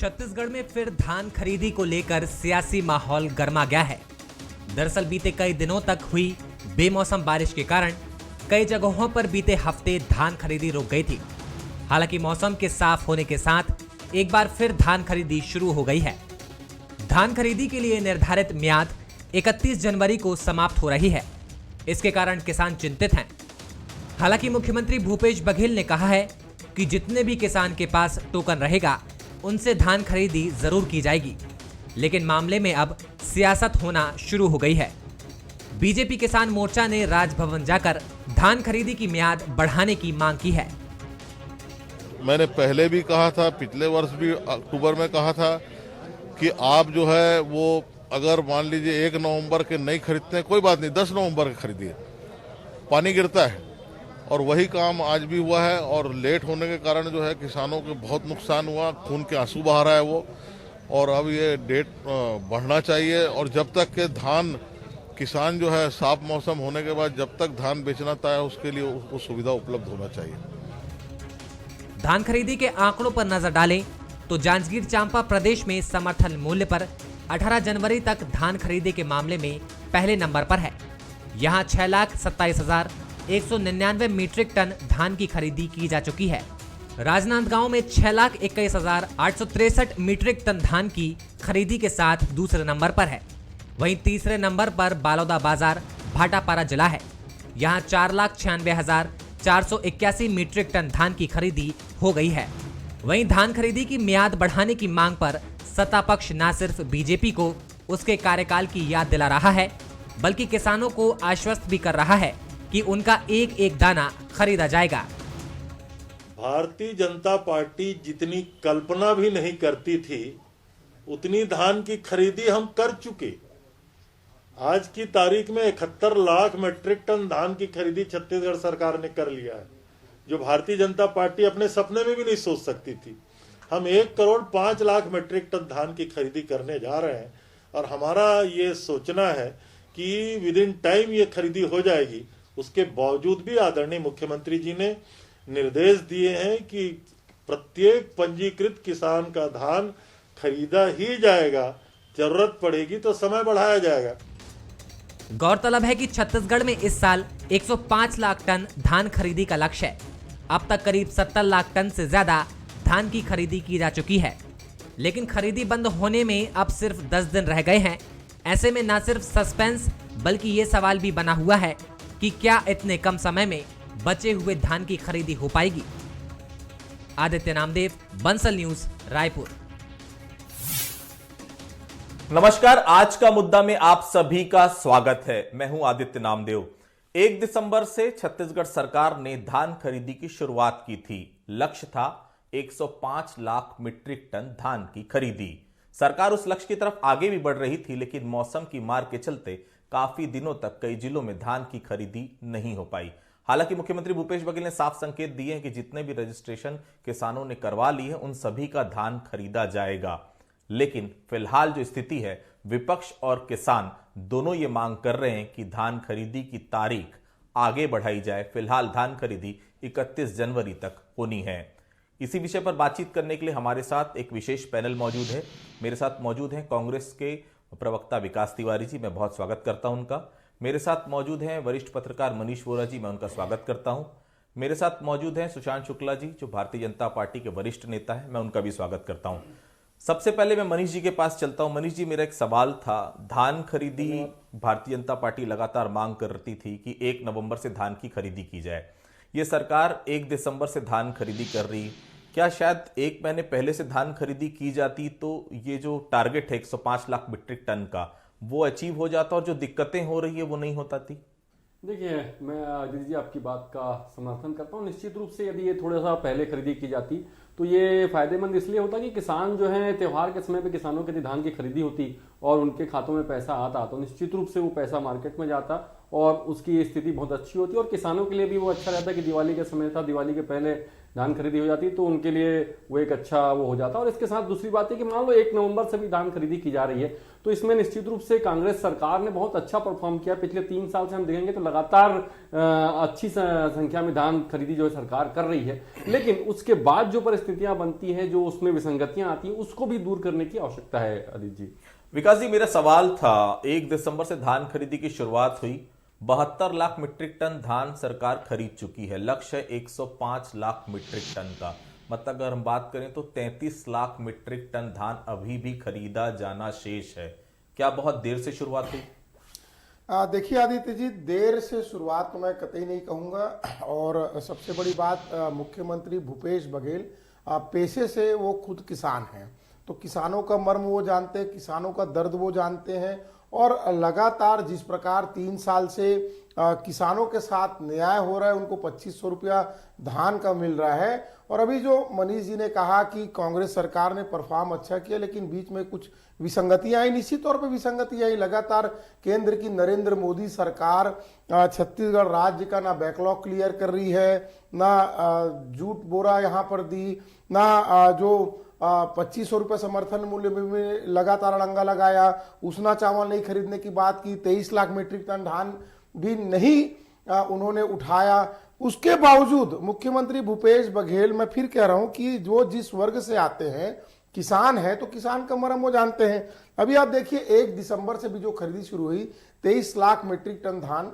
छत्तीसगढ़ में फिर धान खरीदी को लेकर सियासी माहौल गर्मा गया है। दरअसल बीते कई दिनों तक हुई बेमौसम बारिश के कारण कई जगहों पर बीते हफ्ते धान खरीदी रुक गई थी। हालांकि मौसम के साफ होने के साथ एक बार फिर धान खरीदी शुरू हो गई है। धान खरीदी के लिए निर्धारित म्याद 31 जनवरी को समाप्त हो रही है। इसके कारण किसान चिंतित हैं। हालांकि मुख्यमंत्री भूपेश बघेल ने कहा है कि जितने भी किसान के पास टोकन रहेगा उनसे धान खरीदी जरूर की जाएगी, लेकिन मामले में अब सियासत होना शुरू हो गई है। बीजेपी किसान मोर्चा ने राजभवन जाकर धान खरीदी की म्याद बढ़ाने की मांग की है। मैंने पहले भी कहा था, पिछले वर्ष भी अक्टूबर में कहा था कि आप जो है वो अगर मान लीजिए 1 नवंबर के नहीं खरीदते हैं कोई बात नहीं, 10 नवंबर के खरीदिए, पानी गिरता है। और वही काम आज भी हुआ है और लेट होने के कारण जो है किसानों को बहुत नुकसान हुआ, खून के आंसू बहा रहा है वो। और अब ये डेट बढ़ना चाहिए और जब तक के धान किसान जो है साफ मौसम होने के बाद जब तक धान बेचना तय है उसके लिए उसको सुविधा उपलब्ध होना चाहिए। धान खरीदी के आंकड़ों पर नजर डालें तो जांजगीर चांपा प्रदेश में समर्थन मूल्य पर 18 जनवरी तक धान खरीदी के मामले में पहले नंबर पर है। यहाँ 6,27,199 मीट्रिक टन धान की खरीदी की जा चुकी है। राजनांदगांव में 6,21,863 मीट्रिक टन धान की खरीदी के साथ दूसरे नंबर पर है। वहीं तीसरे नंबर पर बालोदा बाजार भाटापारा जिला है। यहाँ 4,96,481 मीट्रिक टन धान की खरीदी हो गई है। वहीं धान खरीदी की म्याद बढ़ाने की मांग पर सत्ता पक्ष न सिर्फ बीजेपी को उसके कार्यकाल की याद दिला रहा है, बल्कि किसानों को आश्वस्त भी कर रहा है कि उनका एक एक दाना खरीदा जाएगा। भारतीय जनता पार्टी जितनी कल्पना भी नहीं करती थी उतनी धान की खरीदी हम कर चुके। आज की तारीख में 71 लाख मीट्रिक टन धान की खरीदी छत्तीसगढ़ सरकार ने कर लिया है, जो भारतीय जनता पार्टी अपने सपने में भी नहीं सोच सकती थी। हम 1,05,00,000 मीट्रिक टन धान की खरीदी करने जा रहे हैं और हमारा ये सोचना है कि विद इन टाइम ये खरीदी हो जाएगी। उसके बावजूद भी आदरणीय मुख्यमंत्री जी ने निर्देश दिए हैं कि प्रत्येक पंजीकृत किसान का धान खरीदा ही जाएगा, जरूरत पड़ेगी तो समय बढ़ाया जाएगा। गौरतलब है कि छत्तीसगढ़ में इस साल 105 लाख टन धान खरीदी का लक्ष्य है। अब तक करीब 70 लाख टन से ज्यादा धान की खरीदी की जा चुकी है, लेकिन खरीदी बंद होने में अब सिर्फ 10 दिन रह गए हैं। ऐसे में न सिर्फ सस्पेंस बल्कि ये सवाल भी बना हुआ है कि क्या इतने कम समय में बचे हुए धान की खरीदी हो पाएगी। आदित्य नामदेव, बंसल न्यूज, रायपुर। नमस्कार, आज का मुद्दा में आप सभी का स्वागत है। मैं हूं आदित्य नामदेव। 1 दिसंबर से छत्तीसगढ़ सरकार ने धान खरीदी की शुरुआत की थी। लक्ष्य था 105 लाख मीट्रिक टन धान की खरीदी। सरकार उस लक्ष्य की तरफ आगे भी बढ़ रही थी, लेकिन मौसम की मार के चलते काफी दिनों तक कई जिलों में धान की खरीदी नहीं हो पाई। हालांकि मुख्यमंत्री भूपेश बघेल ने साफ संकेत दिए हैं कि जितने भी रजिस्ट्रेशन किसानों ने करवा ली है उन सभी का धान खरीदा जाएगा। लेकिन फिलहाल जो स्थिति है, विपक्ष और किसान दोनों ये मांग कर रहे हैं कि धान खरीदी की तारीख आगे बढ़ाई जाए। फिलहाल धान खरीदी 31 जनवरी तक होनी है। इसी विषय पर बातचीत करने के लिए हमारे साथ एक विशेष पैनल मौजूद है। मेरे साथ मौजूद हैं कांग्रेस के प्रवक्ता विकास तिवारी जी, मैं बहुत स्वागत करता हूं उनका। मेरे साथ मौजूद हैं वरिष्ठ पत्रकार मनीष वोरा जी, मैं उनका स्वागत करता हूं। मेरे साथ मौजूद हैं सुशांत शुक्ला जी, जो भारतीय जनता पार्टी के वरिष्ठ नेता हैं, मैं उनका भी स्वागत करता हूं। सबसे पहले मैं मनीष जी के पास चलता हूं। मनीष जी, मेरा एक सवाल था, धान खरीदी भारतीय जनता पार्टी लगातार मांग करती थी कि 1 नवंबर से धान की खरीदी की जाए। ये सरकार 1 दिसंबर से धान खरीदी कर रही। क्या शायद 1 महीने पहले से धान खरीदी की जाती तो ये जो टारगेट है 105 लाख मीट्रिक टन का, वो अचीव हो जाता और जो दिक्कतें हो रही है वो नहीं होता थी? देखिए, मैं आदित्य जी आपकी बात का समर्थन करता हूँ। निश्चित रूप से यदि ये थोड़ा सा पहले खरीदी की जाती तो ये फायदेमंद इसलिए होता कि किसान जो है त्योहार के समय पे किसानों के धान की खरीदी होती और उनके खातों में पैसा आता तो निश्चित रूप से वो पैसा मार्केट में जाता और उसकी स्थिति बहुत अच्छी होती और किसानों के लिए भी वो अच्छा रहता कि दिवाली का समय था, दिवाली के पहले धान खरीदी हो जाती तो उनके लिए वो एक अच्छा वो हो जाता। और इसके साथ दूसरी बात है कि मान लो 1 नवंबर से भी धान खरीदी की जा रही है, तो इसमें निश्चित रूप से कांग्रेस सरकार ने बहुत अच्छा परफॉर्म किया। पिछले 3 साल से हम देखेंगे तो लगातार अच्छी संख्या में धान खरीदी जो है सरकार कर रही है, लेकिन उसके बाद जो परिस्थितियां बनती है, जो उसमें विसंगतियां आती हैं, उसको भी दूर करने की आवश्यकता है। आदित्य जी, विकास जी, मेरा सवाल था, 1 दिसंबर से धान खरीदी की शुरुआत हुई, 72 लाख मीट्रिक टन धान सरकार खरीद चुकी है, लक्ष्य है 105 लाख मीट्रिक टन का। मतलब अगर हम बात करें तो 33 लाख मीट्रिक टन धान अभी भी खरीदा जाना शेष है। क्या बहुत देर से शुरुआत हुई? देखिए आदित्य जी, देर से शुरुआत तो मैं कतई नहीं कहूँगा। और सबसे बड़ी बात, मुख्यमंत्री भूपेश बघेल पेशे से वो खुद किसान हैं, तो किसानों का मर्म वो जानते हैं, किसानों का दर्द वो जानते हैं। और लगातार जिस प्रकार 3 साल से किसानों के साथ न्याय हो रहा है, उनको 2500 रुपया धान का मिल रहा है। और अभी जो मनीष जी ने कहा कि कांग्रेस सरकार ने परफॉर्म अच्छा किया, लेकिन बीच में कुछ विसंगतियां आई, निश्चित तौर पे विसंगतियां आई। लगातार केंद्र की नरेंद्र मोदी सरकार छत्तीसगढ़ राज्य का ना बैकलॉग क्लियर कर रही है, ना जूट बोरा यहाँ पर दी, ना जो 2500 रुपये समर्थन मूल्य में लगातार अड़ंगा लगाया, उसना चावल नहीं खरीदने की बात की, 23 लाख मीट्रिक टन धान भी नहीं उन्होंने उठाया। उसके बावजूद मुख्यमंत्री भूपेश बघेल, मैं फिर कह रहा हूं कि जो जिस वर्ग से आते हैं, किसान है, तो किसान का मर्म वो जानते हैं। अभी आप देखिए 1 दिसंबर से भी जो खरीदी शुरू हुई, 23 लाख मीट्रिक टन धान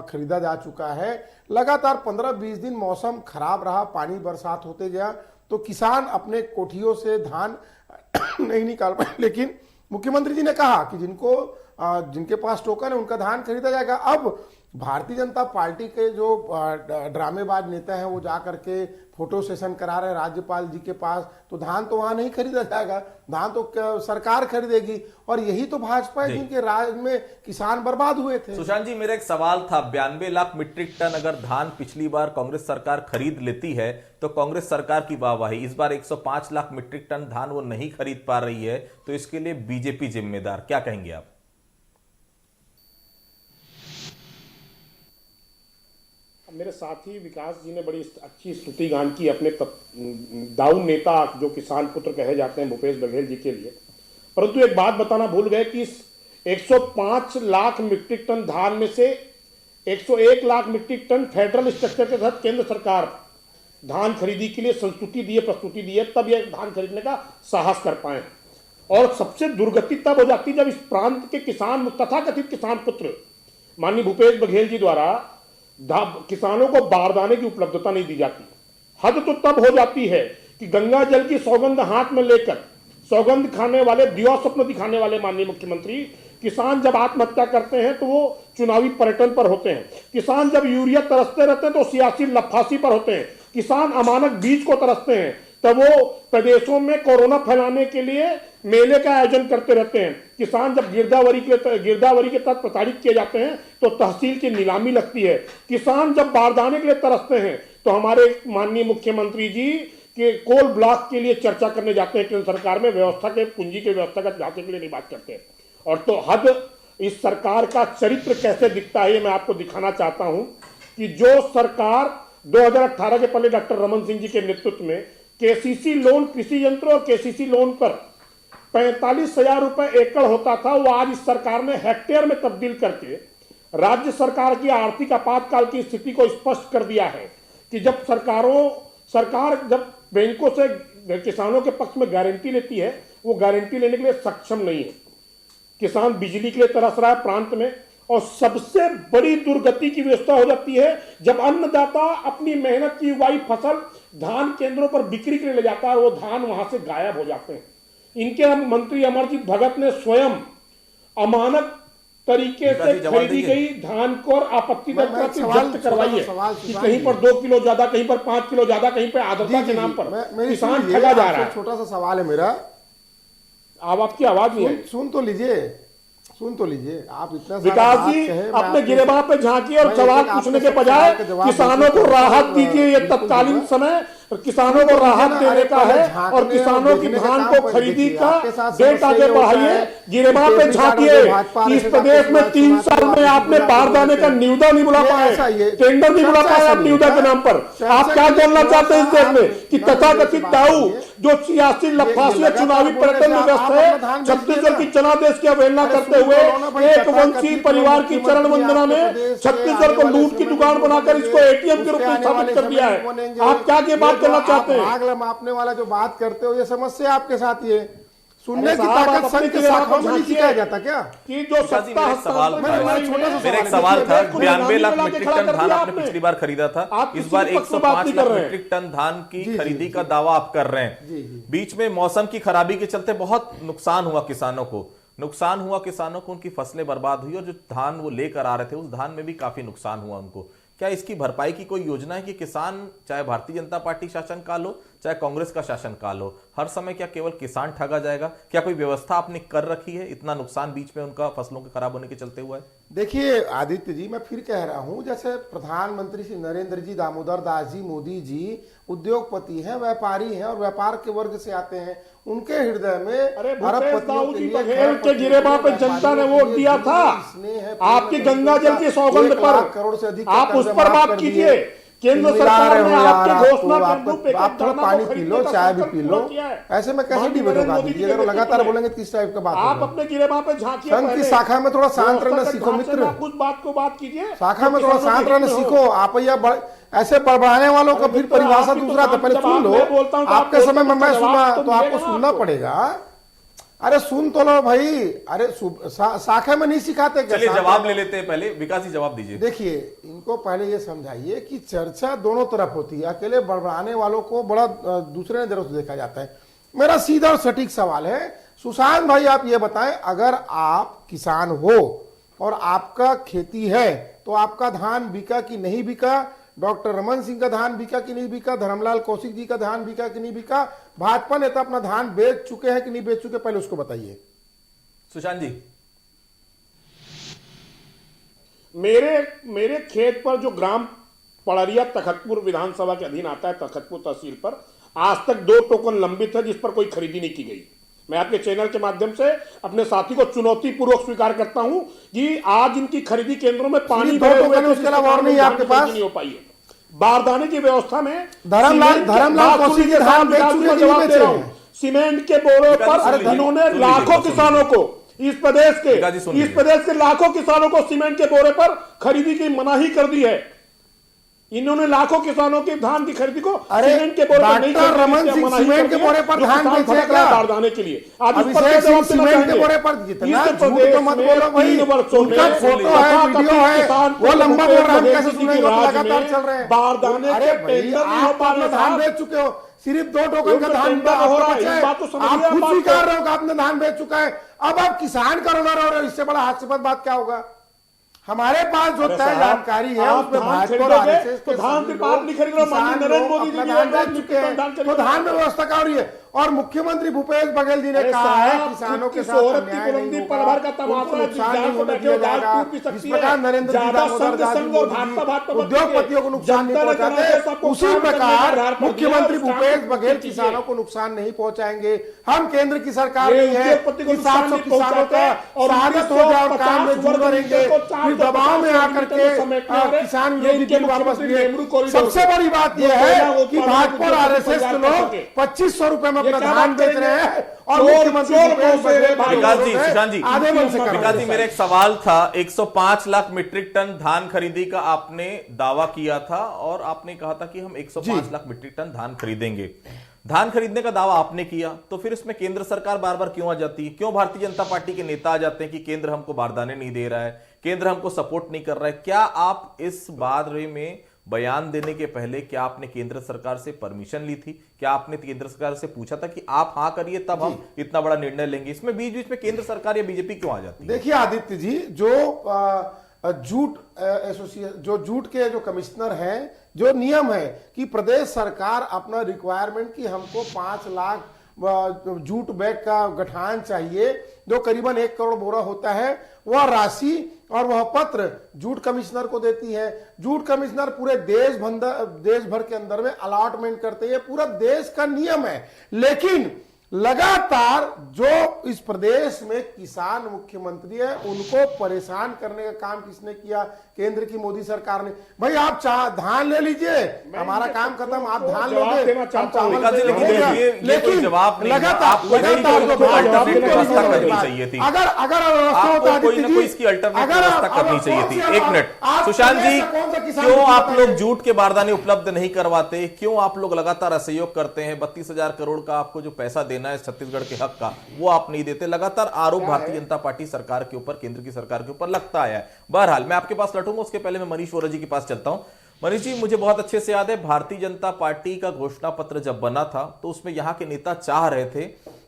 खरीदा जा चुका है। लगातार 15-20 दिन मौसम खराब रहा, पानी बरसात होते गया, तो किसान अपने कोठियों से धान नहीं निकाल पाए। लेकिन मुख्यमंत्री जी ने कहा कि जिनके पास टोकन है उनका धान खरीदा जाएगा। अब भारतीय जनता पार्टी के जो ड्रामेबाज नेता हैं वो जा करके फोटो सेशन करा रहे हैं राज्यपाल जी के पास, तो धान तो वहां नहीं खरीदा जाएगा, धान तो सरकार खरीदेगी। और यही तो भाजपा है जिनके राज में किसान बर्बाद हुए थे। सुशांत जी, मेरा एक सवाल था, 92 लाख मीट्रिक टन अगर धान पिछली बार कांग्रेस सरकार खरीद लेती है तो कांग्रेस सरकार की वाहवाही, इस बार 105 लाख मीट्रिक टन धान वो नहीं खरीद पा रही है, तो इसके लिए बीजेपी जिम्मेदार, क्या कहेंगे आप? मेरे साथी विकास जी ने बड़ी अच्छी स्तुति गान की अपने दाऊद नेता जो किसान पुत्र कहे जाते हैं भूपेश बघेल जी के लिए, परंतु एक बात बताना भूल गए कि इस 105 लाख मीट्रिक टन धान में से 101 lakh metric ton federal structure के तहत केंद्र सरकार धान खरीदी के लिए प्रस्तुति दी है, तब यह धान खरीदने का साहस कर पाए। और सबसे दुर्गति तब हो जाती जब इस प्रांत के किसान, तथाकथित किसान पुत्र माननीय भूपेश बघेल जी द्वारा किसानों को बारदाने की उपलब्धता नहीं दी जाती। हद तो तब हो जाती है कि गंगा जल की सौगंध हाथ में लेकर सौगंध खाने वाले, दिवा स्वप्न दिखाने वाले माननीय मुख्यमंत्री, किसान जब आत्महत्या करते हैं तो वो चुनावी पर्यटन पर होते हैं, किसान जब यूरिया तरसते रहते हैं तो सियासी लफासी पर होते हैं, किसान अमानक बीज को तरसते हैं तब वो प्रदेशों में कोरोना फैलाने के लिए मेले का आयोजन करते रहते हैं, किसान जब गिरदावरी के तहत प्रताड़ित किए जाते हैं तो तहसील की नीलामी लगती है, किसान जब बारदाने के लिए तरसते हैं तो हमारे माननीय मुख्यमंत्री जी के कोल ब्लॉक के लिए चर्चा करने जाते हैं केंद्र सरकार में, व्यवस्था के पूंजी के व्यवस्थागत ढांचे के लिए नहीं बात करते। और तो हद इस सरकार का चरित्र कैसे दिखता है ये मैं आपको दिखाना चाहता हूं कि जो सरकार 2018 के पहले डॉक्टर रमन सिंह जी के नेतृत्व में केसीसी लोन, कृषि यंत्र और केसीसी लोन पर 45,000 रुपए एकड़ होता था, वो आज इस सरकार ने हेक्टेयर में तब्दील करके राज्य सरकार की आर्थिक आपातकाल की स्थिति को स्पष्ट कर दिया है कि जब सरकार जब बैंकों से किसानों के पक्ष में गारंटी लेती है, वो गारंटी लेने के लिए सक्षम नहीं है। किसान बिजली के लिए तरस रहा है प्रांत में, और सबसे बड़ी दुर्गति की व्यवस्था हो जाती है जब अन्नदाता अपनी मेहनत की उगाई फसल धान केंद्रों पर बिक्री के लिए ले जाता है और वो धान वहां से गायब हो जाते हैं। इनके मंत्री अमरजीत भगत ने स्वयं अमानक तरीके से खरीदी गई धान को और आपत्ति जब्त करवाई है कि कहीं पर 2 किलो ज्यादा, कहीं पर 5 किलो ज्यादा, कहीं पर आर्द्रता के नाम पर किसान ठगा जा रहा है। छोटा सा सवाल है मेरा, अब आपकी आवाज नहीं है, सुन तो लीजिए, सुन तो लीजिए, आप इतना सारा विकास बात जी कहे, मैं अपने आपको- गिरेबान पे झांकिए और मैं सवाल एक-एक पूछने आपके के बजाय सवाल के जवाब किसानों को देते राहत हुए, दीजिए। ये बिल्कुल तत्कालीन जो है। समय और किसानों को राहत देने का है और किसानों की धान को खरीदी का डेट आगे बढ़ाइए। गिरेबान पे झांकिए। इस प्रदेश में 3 साल में आपने बारदाने का निविदा नहीं बुला पाए, टेंडर नहीं बुला पाए आप निविदा के नाम पर। आप क्या बोलना चाहते हैं इस देश में कि तथाकथित दाऊ जो सियासी लफासी चुनावी पर्यटन में व्यस्त है, छत्तीसगढ़ की जनादेश की अवहेलना करते हुए एक वंशीय परिवार की चरण वंदना में छत्तीसगढ़ को लूट की दुकान बनाकर इसको एटीएम के रूप में स्थापित कर दिया है। आप क्या ये बात करना चाहते हैं? आग मापने वाला जो बात करते हो, ये समस्या आपके साथ ये सुनने की साहब, आप ताकत अपने संघ की गिरेबान शाखाओं पर में नहीं झांकिए। सिखाया जाता क्या? कि जो विकास जी, सत्ता मेरा एक सवाल हस्तांतरण था। करवाई छोटा सा है, मेरा एक सवाल सवाल था, देखो, 92 लाख मिला के मीट्रिक खड़ा टन कर धान दिया आपने आपने। पिछली बार खरीदा था। आप इस किसी बार के पक्ष में बात 105 नहीं लाख कर रहे हैं। मीट्रिक टन धान की जी, खरीदी जी, का दावा आप कर रहे हैं। जी, जी। बीच में मौसम की खराबी के चलते बहुत नुकसान हुआ किसानों को, उनकी फसलें बर्बाद हुई और जो धान वो लेकर आ रहे थे उस धान में भी काफी नुकसान हुआ उनको। क्या इसकी भरपाई की कोई योजना है कि किसान, चाहे भारतीय जनता पार्टी शासन काल हो चाहे कांग्रेस का शासन काल हो, हर समय क्या केवल किसान ठगा जाएगा? क्या कोई व्यवस्था आपने कर रखी है? इतना नुकसान बीच में उनका फसलों के खराब होने के चलते हुआ है। देखिए आदित्य जी, मैं फिर कह रहा हूं, जैसे प्रधानमंत्री श्री नरेंद्र जी दामोदर दास जी मोदी जी उद्योगपति हैं, व्यापारी हैं और व्यापार के वर्ग से आते हैं। उनके हृदय में अरे भूपेश अरबपतियों दाऊ के जी लिए, बघेल के करोड़पतियों गिरेबान पे व्यापारियों जनता ने के वोट लिए दिया जो था। स्नेह है, आपकी प्रेम गंगा जल की सौगंध 1 पर लाख करोड़ से अधिक आप के उस कर्ज पर माफ बात कर कीजिए। दिए। केंद्र मिला सरकार रहे ने हो यार, आपके आपको घोषणा के अनुरूप एक आप थोड़ा दाना पानी को पी खरीदने लो, का चाय भी संकल्प पी पूरा लो। किया है। ऐसे में कैसे माननीय डिबेट होगा? नरेंद्र मोदी जी अगर के लगातार नेतृत्व में। बोलेंगे तो किस टाइप का बात आप होगा? अपने गिरेबान पे झांकिए। संघ की पहले। शाखा में थोड़ा शांत रहना व्यवस्था सीखो के मित्र। ढांचे में कुछ बात को बात कीजिए। शाखा में थोड़ा किसानों शांत के रहना हित में हो। सीखो। आप ऐसे बड़बड़ाने वालों का अरे फिर मित्र, परिभाषा आपकी तो दूसरा था, पहले जब सुन लो। मैं बोलता हूं तो आप आपके समय में बोलते मैं हैं, सुना जवाब तो तो आपको मिलेगा ना सुनना आपको। पड़ेगा। अरे सुन तो लो भाई। अरे शाखा में नहीं सिखाते क्या? चलिए शाखा जवाब में- ले लेते हैं पहले। विकास जी जवाब दीजिए। देखिए, इनको पहले ये समझाइए कि चर्चा दोनों तरफ होती है। अकेले बड़बड़ाने वालों को बड़ा दूसरे नजरों से देखा जाता है। मेरा सीधा और सटीक सवाल है, सुशांत भाई, आप ये बताएं, अगर आप किसान हो और आपका खेती है तो आपका धान बिका कि नहीं बिका? डॉक्टर रमन सिंह का धान बिका कि नहीं बिका? धर्मलाल कौशिक जी का धान बिका कि नहीं बिका? भाजपा नेता अपना धान बेच चुके हैं कि नहीं बेच चुके? पहले उसको बताइए। सुशांत जी, मेरे खेत पर जो ग्राम पड़रिया तखतपुर विधानसभा के अधीन आता है, तखतपुर तहसील पर आज तक 2 टोकन लंबित है जिस पर कोई खरीदी नहीं की गई। मैं आपके चैनल के माध्यम से अपने साथी को चुनौती पूर्वक स्वीकार करता हूं कि आज इनकी खरीदी केंद्रों में पानी दो भरे हुए टोकन थे, उसके अलावा और नहीं है आपके पास? नहीं हो पाई है। बारदाने की व्यवस्था में धर्मलाल कौशिक जी धान बेच चुके कि नहीं जवाब दे बेचे? रहा हूं। सीमेंट के बोरों पर अरे इन्होंने सुन लीजिए, लाखों सुन किसानों को इस प्रदेश विकास जी सुन लीजिए। के लाखों किसानों को सीमेंट के बोरे पर खरीदी की मनाही कर दी है। इन्होंने लाखों किसानों की धान की खरीदी को अरे सीमेंट के बोरे पर नहीं डॉक्टर खरीदी, रमन इसकी सिंह मनाही सीमेंट कर के दी है, बोरे पर जो धान किसान बेचे भटक रहा है क्या? बारदाने के लिए। आज इस पर अभिषेक क्या सिंह जवाब देना सीमेंट के चाहेंगे? बोरे पर जितना इस झूठ तो प्रदेश मत में बोलो भाई। 3 वर्षों उनका में फोटो है, तथाकथित वीडियो है, किसान वो लंबा बोल रहा है, हम भूपेश कैसे जी सुनेंगे? की वो राज लगातार में चल रहे हैं। बारदाने अरे के भाई, टेंडर नहीं हो आप पा अपना रहे धान साहब। बेच चुके हो, सिर्फ 2 टोकन का धान टेंडर हो रहा है, बचा इस बात को है। समझिए आप आप खुद बात स्वीकार को। रहे हो कि आपने धान बेच चुका है। अब आप किसान का रोना रो रहे हो, इससे बड़ा हास्यास्पद बात क्या होगा? हमारे पास जो अरे तय साहब, जानकारी है आप उसमें धान भाजपा और खरीदोगे आरएसएस तो के धान सभी सिर्फ आप नहीं खरीद रहे हो, किसान माननीय नरेंद्र लोग मोदी जी अपना की धान बात बेच नहीं चुके हैं, धान खरीद तो रहे धान हैं। में व्यवस्था क्या हो रही है? और मुख्यमंत्री भूपेश बघेल जी ने अरे कहा है साहब, किसानों खुद के की साथ शोहरत की अन्याय बुलंदी नहीं पल होगा, भर का तमाशा उनको है, नुकसान जिस नहीं को होने बैठे दिया हो, दाल जाएगा। टूट भी जिस सकती प्रकार है। नरेंद्र जी ज्यादा दामोदर संघ दास जी संघ और मोदी जी भाजपा उद्योगपतियों को नुकसान नहीं जनता ने पहुंचाते, जनादेश आपको उसी काम करने का प्रकार आधार पर दिया, मुख्यमंत्री उस काम भूपेश को बघेल कीजिए। किसानों को नुकसान नहीं पहुंचाएंगे। हम केंद्र की सरकार ये नहीं है उद्योगपति को कि नुकसान 700 नहीं किसानों का पहुंचाते और शहादत हो जाए और काम में 1950 जुड़ रहेंगे, को फिर दबाव में आकर के किसान विरोधी बिल वापस लिए। सबसे बड़ी बात यह है कि भाजपा और आरएसएस के लोग 2500 रुपए में अपना धान बेच रहे हैं और मुख्यमंत्री भूपेश बघेल विकास जी, सुशांत जी, आधे मन से कर रहे विकास जी, हैं। मेरा एक सवाल था। 105 लाख मीट्रिक टन धान खरीदी का आपने दावा किया था और आपने कहा था कि हम 105 लाख मीट्रिक टन धान खरीदेंगे। धान खरीदने का दावा आपने किया, तो फिर इसमें केंद्र सरकार बार बार क्यों आ जाती है? क्यों भारतीय जनता पार्टी के नेता आ जाते हैं कि केंद्र हमको बारदाने नहीं दे रहा है, केंद्र हमको सपोर्ट नहीं कर रहा है? क्या आप इस बारे में बयान देने के पहले क्या आपने केंद्र सरकार से परमिशन ली थी? क्या आपने केंद्र सरकार से पूछा था कि आप हाँ करिए तब हम इतना बड़ा निर्णय लेंगे? इसमें बीच बीच में केंद्र सरकार या बीजेपी क्यों आ जाती है? देखिए आदित्य जी, जो जूट एसोसिएशन, जो जूट के जो कमिश्नर हैं, जो नियम है कि प्रदेश सरकार अपना रिक्वायरमेंट कि हमको 5 लाख जूट बैग का गठान चाहिए, जो करीबन 1 करोड़ बोरा होता है, वह राशि और वह पत्र जूट कमिश्नर को देती है। जूट कमिश्नर पूरे देश भर के अंदर में अलॉटमेंट करते हैं, पूरा देश का नियम है। लेकिन लगातार जो इस प्रदेश में किसान मुख्यमंत्री है, उनको परेशान करने का काम किसने किया? केंद्र की मोदी सरकार ने। भाई आप धान ले लीजिए, हमारा काम खत्म, आप धान लोगे, लेकिन लगातार एक मिनट सुशांत जी, क्यों आप लोग जूट के बारदाने उपलब्ध नहीं करवाते? क्यों आप लोग लगातार असहयोग करते हैं? 32,000 करोड़ का आपको जो पैसा देना है छत्तीसगढ़ के हक का, वो आप नहीं देते। लगातार आरोप भारतीय जनता पार्टी सरकार के ऊपर, केंद्र की सरकार के ऊपर लगता है। बहरहाल मैं आपके पास लौटूंगा, उसके पहले मैं मनीष वोरा जी के पास चलता हूं। मनीष जी, मुझे बहुत अच्छे से याद है भारतीय जनता पार्टी का घोषणा पत्र जब बना था तो उसमें यहां के नेता चाह रहे थे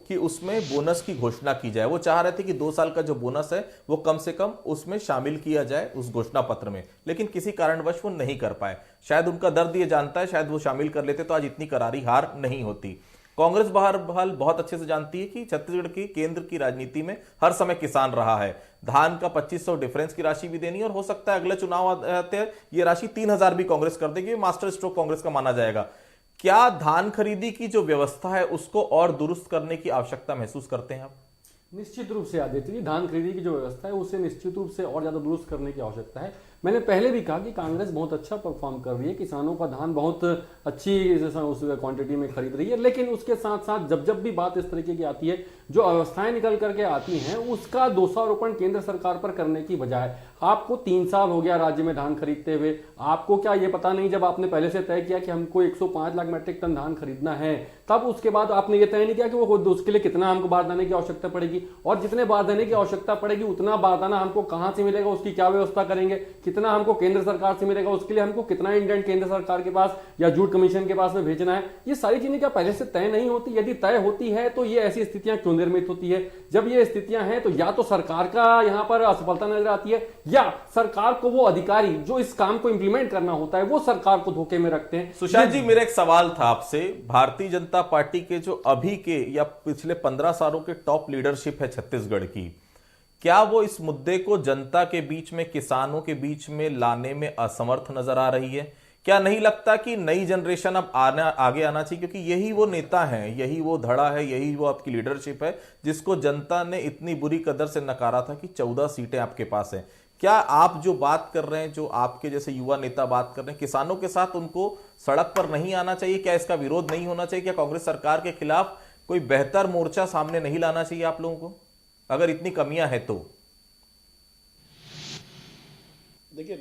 कि उसमें बोनस की घोषणा की जाए। वो चाह रहे थे कि 2 साल का जो बोनस है वो कम से कम उसमें शामिल किया जाए उस घोषणा पत्र में, लेकिन किसी कारणवश वो नहीं कर पाए। शायद उनका दर्द ये जानता है, शायद वो शामिल कर लेते तो आज इतनी करारी हार नहीं होती। कांग्रेस बहरहाल बहुत अच्छे से जानती है कि छत्तीसगढ़ की केंद्र की राजनीति में हर समय किसान रहा है। धान का 2500 डिफरेंस की राशि भी देनी, और हो सकता है अगले चुनाव आते हैं ये राशि 3000 भी कांग्रेस कर देगी। मास्टर स्ट्रोक कांग्रेस का माना जाएगा। क्या धान खरीदी की जो व्यवस्था है उसको और दुरुस्त करने की आवश्यकता महसूस करते हैं आप? निश्चित रूप से आदित्य जी, धान खरीदी की जो व्यवस्था है उसे निश्चित रूप से और ज्यादा दुरुस्त करने की आवश्यकता है। मैंने पहले भी कहा कि कांग्रेस बहुत अच्छा परफॉर्म कर रही है, किसानों का धान बहुत अच्छी उस क्वांटिटी में खरीद रही है, लेकिन उसके साथ साथ जब भी बात इस तरीके की आती है, जो अवस्थाएं निकल करके आती हैं, उसका दोषारोपण केंद्र सरकार पर करने की बजाय, आपको 3 साल हो गया राज्य में धान खरीदते हुए, आपको क्या ये पता नहीं जब आपने पहले से तय किया कि हमको 105 लाख मीट्रिक टन धान खरीदना है, तब उसके बाद आपने ये तय नहीं किया कि वो उसके लिए कितना हमको बारदाने की आवश्यकता पड़ेगी, और जितने बारदाने की आवश्यकता पड़ेगी उतना बारदाना हमको कहां से मिलेगा, उसकी क्या व्यवस्था करेंगे, कितना हमको केंद्र सरकार से मिलेगा, उसके लिए हमको कितना इंडेंट केंद्र सरकार के पास या जूट कमीशन के पास में भेजना है। ये सारी चीजें क्या पहले से तय नहीं होती? यदि तय होती है तो ये ऐसी स्थितियां क्यों निर्मित होती है? जब ये स्थितियां हैं तो या तो सरकार का यहां पर असफलता नजर आती है, या सरकार को वो अधिकारी जो इस काम को इंप्लीमेंट करना होता है वो सरकार को धोखे में रखते हैं। सुशांत जी, मेरा एक सवाल था आपसे। भारतीय जनता पार्टी के जो अभी के या पिछले 15 सालों के टॉप लीडरशिप है छत्तीसगढ़ की, क्या वो इस मुद्दे को जनता के बीच में, किसानों के बीच में लाने में असमर्थ नजर आ रही है? क्या नहीं लगता कि नई जनरेशन अब आगे आना चाहिए, क्योंकि यही वो नेता हैं, यही वो धड़ा है, यही वो आपकी लीडरशिप है जिसको जनता ने इतनी बुरी कदर से नकारा था कि 14 सीटें आपके पास हैं। क्या आप जो बात कर रहे हैं, जो आपके जैसे युवा नेता बात कर रहे हैं, किसानों के साथ उनको सड़क पर नहीं आना चाहिए? क्या इसका विरोध नहीं होना चाहिए? क्या कांग्रेस सरकार के खिलाफ कोई बेहतर मोर्चा सामने नहीं लाना चाहिए आप लोगों को, अगर इतनी कमियां हैं तो? देखिए,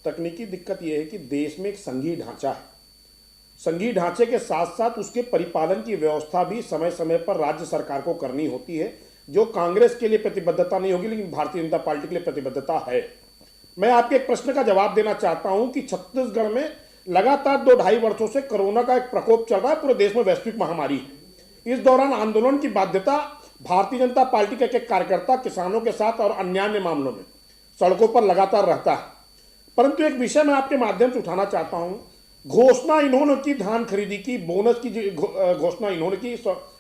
तकनीकी दिक्कत यह है कि देश में एक संघीय ढांचा है। संघीय ढांचे के साथ साथ उसके परिपालन की व्यवस्था भी समय समय पर राज्य सरकार को करनी होती है, जो कांग्रेस के लिए प्रतिबद्धता नहीं होगी, लेकिन भारतीय जनता पार्टी के लिए प्रतिबद्धता है। मैं आपके एक प्रश्न का जवाब देना चाहता हूं कि छत्तीसगढ़ में लगातार 2-2.5 वर्षों से कोरोना का एक प्रकोप चल रहा है, पूरे देश में वैश्विक महामारी है। इस दौरान आंदोलन की बाध्यता भारतीय जनता पार्टी के एक कार्यकर्ता किसानों के साथ और अन्य मामलों में सड़कों पर लगातार रहता है। परंतु एक विषय मैं आपके माध्यम से उठाना चाहता हूं। घोषणा इन्होंने की धान खरीदी की, बोनस की घोषणा इन्होंने की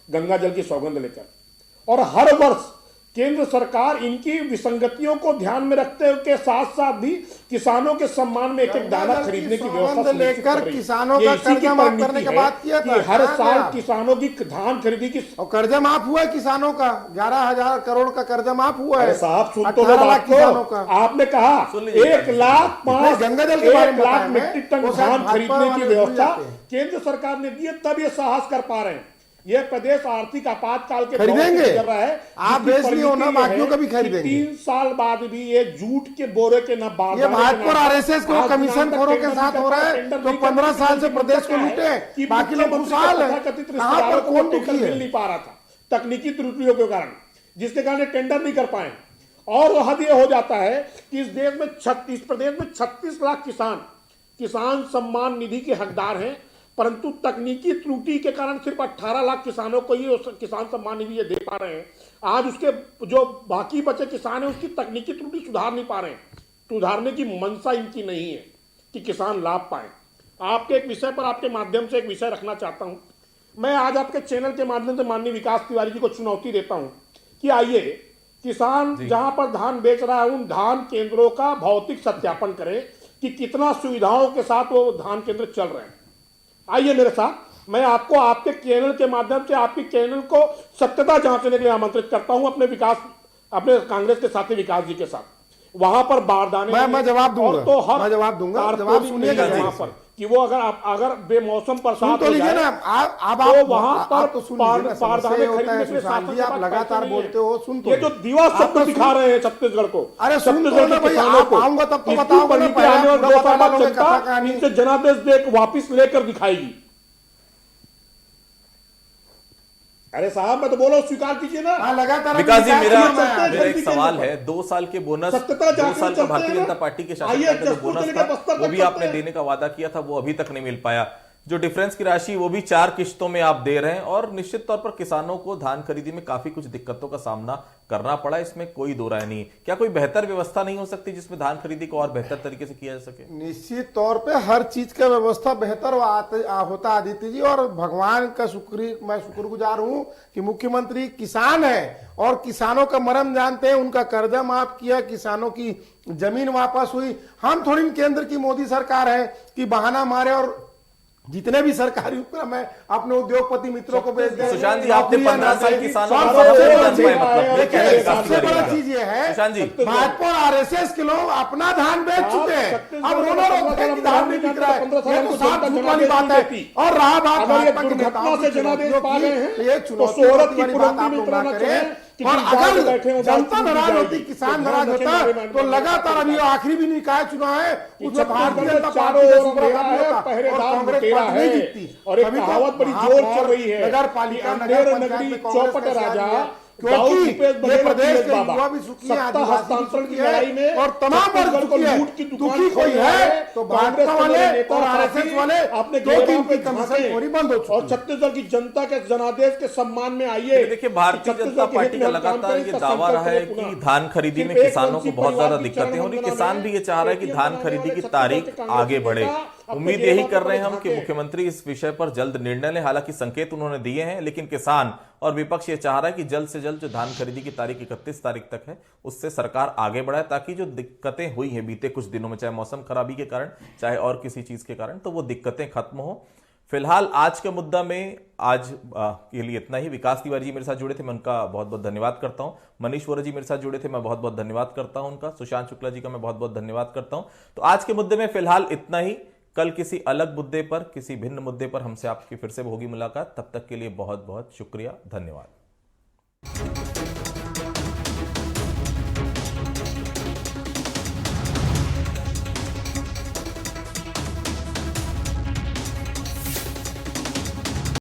गंगा जल की सौगंध लेकर, और हर वर्ष केंद्र सरकार इनकी विसंगतियों को ध्यान में रखते हुए के साथ साथ भी किसानों के सम्मान में एक दाना खरीदने की व्यवस्था लेकर किसानों का कर्जा माफ करने की बात किया था। हर साल किसानों की धान खरीदी की, और कर्जा माफ हुआ है किसानों का, 11,000 करोड़ का कर्जा माफ हुआ है। साहब सुन तो किसानों का आपने कहा 1,05,000 गंगा जल के बारे में मीट्रिक टन धान खरीदने की व्यवस्था केंद्र सरकार ने दी है, तब ये साहस कर पा रहे हैं। यह प्रदेश आर्थिक आपातकाल के खरीदेंगे कर रहा है। आप बेच नहीं होना, बाकियों का भी खरीदेंगे। 3 साल बाद भी ये जूट के बोरे के न बारदाने, ये भाजपा और आरएसएस को कमीशन खोरों के साथ हो रहा है, तो 15 साल से प्रदेश को लूटे, बाकी लोग खुशहाल है। कहां पर कौन दुखी है? नहीं पा रहा था तकनीकी त्रुटियों के कारण, जिसके कारण टेंडर नहीं कर पाए। और हद ये हो जाता है कि इस प्रदेश में 36 लाख किसान सम्मान निधि के हकदार हैं, परंतु तकनीकी त्रुटि के कारण सिर्फ 18 लाख किसानों को ही किसान सम्मान निधि ये दे पा रहे हैं। आज उसके जो बाकी बचे किसान हैं उसकी तकनीकी त्रुटि सुधार नहीं पा रहे हैं। सुधारने की मंशा इनकी नहीं है कि किसान लाभ पाए। आपके एक विषय पर आपके माध्यम से एक विषय रखना चाहता हूं। मैं आज आपके चैनल के माध्यम से माननीय विकास तिवारी जी को चुनौती देता हूं कि आइए किसान जहां पर धान बेच रहा है उन धान केंद्रों का भौतिक सत्यापन करें कि कितना सुविधाओं के साथ वो धान केंद्र चल रहे हैं। आइए मेरे साथ, मैं आपको आपके चैनल के माध्यम से आपकी चैनल को सत्यता जांचने के लिए आमंत्रित करता हूं अपने कांग्रेस के साथी विकास जी के साथ। वहां पर बारदाने मैं जवाब दूंगा, तो हर मैं जवाब दूंगा, जवाब सुनिएगा वहां पर कि वो अगर बेमौसम बरसात तो लीजिए ना, आप वहां पर तो सुनिए, बारदाने होता है सुशांत जी, आप लगातार बोलते हो, सुन तो ये जो दिवस सब दिखा रहे हैं छत्तीसगढ़ को, अरे सुन तो छत्तीसगढ़ ना के भाई, किसानों आप को, आऊंगा तब तो इसके बताऊंगा ना, ऊपर आने वाले 2 साल बाद लोगों की कथा जनता कहानी। इनसे जनादेश देख वापिस लेकर दिखाएगी। अरे साहब, मैं तो बोला स्वीकार कीजिए ना। लगातार विकास जी, मेरा चलते एक हैं, सवाल है, 2 साल के बोनस, सत्यता 2 साल का चलते भारतीय हैं जनता ना। पार्टी के आइए, शासन का जो जसपुर बोनस से लेकर था बस्तर वो तक भी चलते आपने हैं। देने का वादा किया था, वो अभी तक नहीं मिल पाया। जो डिफरेंस की राशि वो भी 4 किश्तों में आप दे रहे हैं और निश्चित तौर पर किसानों को धान खरीदी में काफी कुछ दिक्कतों का सामना करना पड़ा, इसमें कोई दो राय नहीं। क्या कोई बेहतर व्यवस्था नहीं हो सकती जिसमें धान खरीदी को और बेहतर तरीके से किया जा सके? निश्चित तौर पे हर चीज का व्यवस्था बेहतर होता आदित्य जी, और भगवान का मैं शुक्रगुजार हूं कि मुख्यमंत्री किसान है और किसानों का मर्म जानते हैं। उनका कर्जा माफ किया, किसानों की जमीन वापस हुई। हम थोड़ी केंद्र की मोदी सरकार है कि बहाना मारे और जितने भी सरकारी उपक्रम है अपने उद्योगपति मित्रों को भेज दें। सुशांत जी, आपने 15 साल किसानों को सबसे बड़ा चीज ये है, सुशांत जी, भाजपा और आरएसएस के लोग अपना धान बेच चुके हैं। अब रोना रोकते हैं कि धान नहीं बिक रहा है, ये तो साफ झूठ वाली बात है। और रहा बात भाजपा के नेताओं की चुनौतियों की, ये चुनौतियों वाली बात आप लोग ना करें। और अगर जनता नाराज होती, किसान नाराज होता, तो लगातार अभी आखिरी भी निकाय चुनाव है, उसमें भारतीय जनता पार्टी का सुब्रत और कांग्रेस पार्टी नहीं जीतती। और एक कहावत बड़ी जोर चल रही है, नगर पालिका नगर नगरी पंचायत चौपट राजा, क्योंकि ये प्रदेश के युवा भी सुखी है, हस्तांतरण की लड़ाई में और तमाम वर्ग को सुखी लूट की है। दुकान दुखी कोई है तो भाजपा वाले और आरएसएस वाले, अपने क्योंकि इनकी कमीशन थोड़ी बंद हो चुकी और छत्तीसगढ़ की जनता के जनादेश के सम्मान में आइए। देखिए, भारतीय जनता पार्टी का लगातार ये दावा रहा है कि धान खरीदी में किसानों को बहुत ज्यादा दिक्कतें हो रही। किसान भी ये चाह रहा है कि धान खरीदी की तारीख आगे बढ़े। उम्मीद यही कर रहे हैं हम कि मुख्यमंत्री इस विषय पर जल्द निर्णय लें। हालांकि संकेत उन्होंने दिए हैं, लेकिन किसान और विपक्ष ये चाह रहा है कि जल्द से जल्द जो धान खरीदी की तारीख 31 तारीख तक है उससे सरकार आगे बढ़ाए, ताकि जो दिक्कतें हुई हैं बीते कुछ दिनों में, चाहे मौसम खराबी के कारण चाहे और किसी चीज के कारण, तो वो दिक्कतें खत्म हो। फिलहाल आज के मुद्दा में आज के लिए इतना ही। विकास तिवारी जी मेरे साथ जुड़े थे, मैं उनका बहुत बहुत धन्यवाद करता हूं। मनीष वोरा जी मेरे साथ जुड़े थे, मैं बहुत बहुत धन्यवाद करता हूं उनका। सुशांत शुक्ला जी का मैं बहुत बहुत धन्यवाद करता हूं। तो आज के मुद्दे में फिलहाल इतना ही। कल किसी अलग मुद्दे पर, किसी भिन्न मुद्दे पर हमसे आपकी फिर से होगी मुलाकात। तब तक के लिए बहुत बहुत शुक्रिया, धन्यवाद।